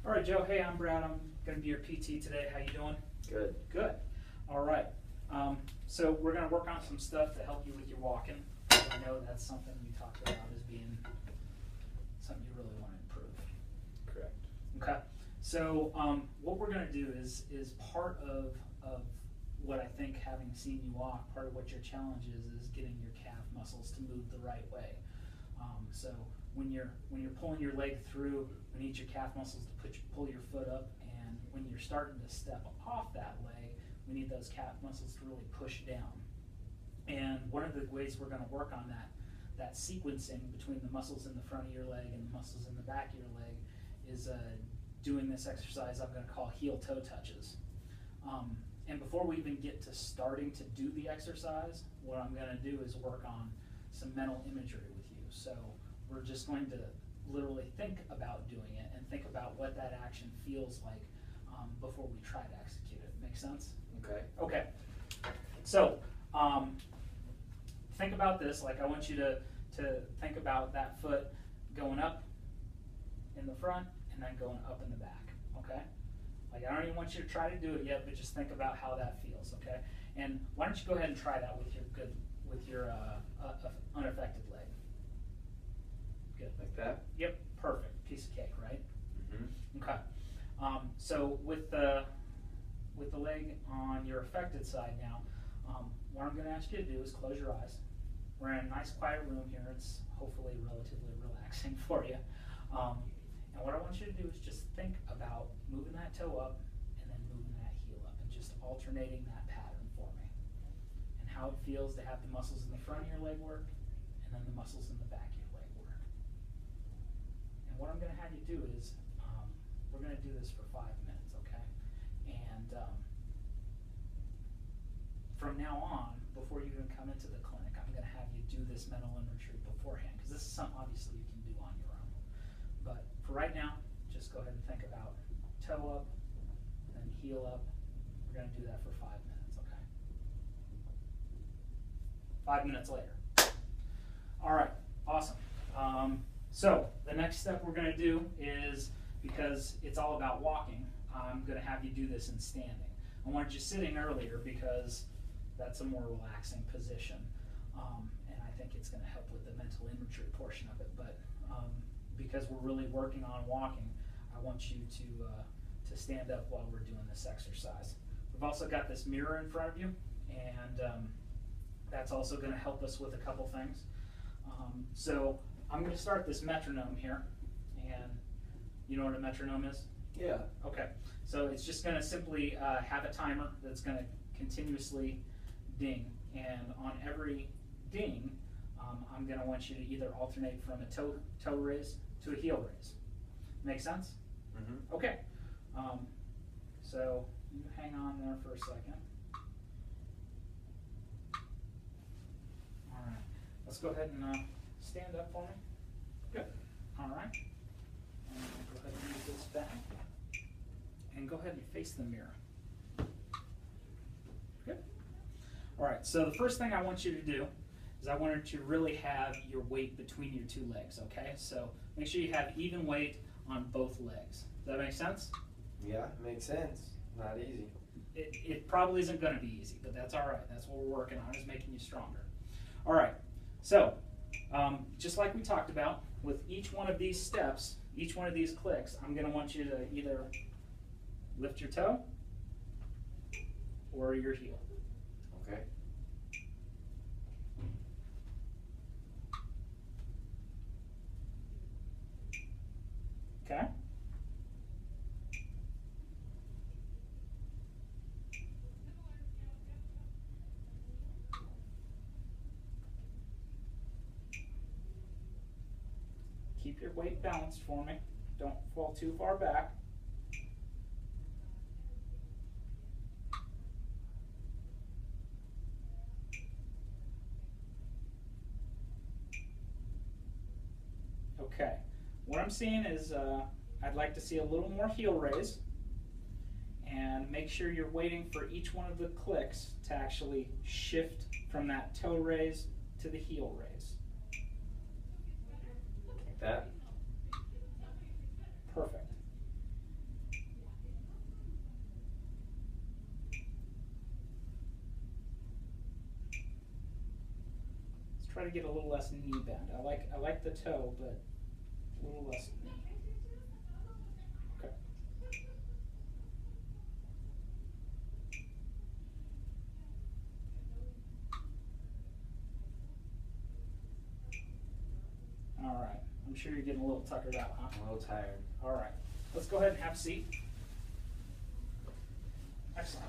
All right, Joe. Hey, I'm Brad. I'm going to be your PT today. How you doing? Good. Good. All right. So we're going to work on some stuff to help you with your walking. I know that's something we talked about as being something you really want to improve. Correct. Okay. So what we're going to do is part of what I think, having seen you walk, part of what your challenge is getting your calf muscles to move the right way. So when you're pulling your leg through, we need your calf muscles to pull your foot up, and when you're starting to step off that leg, we need those calf muscles to really push down. And one of the ways we're going to work on that sequencing between the muscles in the front of your leg and the muscles in the back of your leg is doing this exercise I'm going to call heel-toe touches. And before we even get to starting to do the exercise, what I'm going to do is work on some mental imagery with you. So we're just going to literally think about doing it and think about what that action feels like before we try to execute it. Make sense? Okay. Okay. So think about this. Like, I want you to think about that foot going up in the front and then going up in the back. Okay? Like, I don't even want you to try to do it yet, but just think about how that feels. Okay? And why don't you go ahead and try that with your unaffected leg. Good. Like that? Yep. Perfect. Piece of cake, right? Mm-hmm. Okay. So with the leg on your affected side now, what I'm going to ask you to do is close your eyes. We're in a nice quiet room here. It's hopefully relatively relaxing for you. And what I want you to do is just think about moving that toe up and then moving that heel up and just alternating that pattern for me. And how it feels to have the muscles in the front of your leg work and then the muscles in the back of your leg work. And what I'm going to have you do is we're going to do this for 5 minutes, okay? And from now on, before you even come into the clinic, I'm going to have you do this mental imagery beforehand, because this is something obviously you can do on your own. But for right now, just go ahead and think about toe up, then heel up. We're going to do that for 5 minutes, okay? 5 minutes later. All right, awesome. So the next step we're going to do is, because it's all about walking, I'm going to have you do this in standing. I wanted you sitting earlier because that's a more relaxing position, and I think it's going to help with the mental imagery portion of it. But because we're really working on walking, I want you to stand up while we're doing this exercise. We've also got this mirror in front of you, and that's also going to help us with a couple things. So I'm going to start this metronome here, and you know what a metronome is? Yeah. Okay, so it's just going to simply have a timer that's going to continuously ding, and on every ding, I'm going to want you to either alternate from a toe raise to a heel raise. Make sense? Mm-hmm. Okay, so you hang on there for a second. All right, let's go ahead and stand up for me. Good. All right. And go ahead and move this back. And go ahead and face the mirror. Good. All right, so the first thing I want you to do is I want you to really have your weight between your two legs, okay? So make sure you have even weight on both legs. Does that make sense? Yeah, makes sense. Not easy. It probably isn't going to be easy, but that's all right. That's what we're working on, is making you stronger. All right, so just like we talked about, with each one of these steps, each one of these clicks, I'm going to want you to either lift your toe or your heel. Okay. Okay? Keep your weight balanced for me. Don't fall too far back. Okay, what I'm seeing is I'd like to see a little more heel raise, and make sure you're waiting for each one of the clicks to actually shift from that toe raise to the heel raise. Like that? Perfect. try to get a little less knee bend. I like the toe, but a little less knee. Okay. All right. I'm sure you're getting a little tuckered out, huh? I'm a little tired. All right. Let's go ahead and have a seat. Excellent.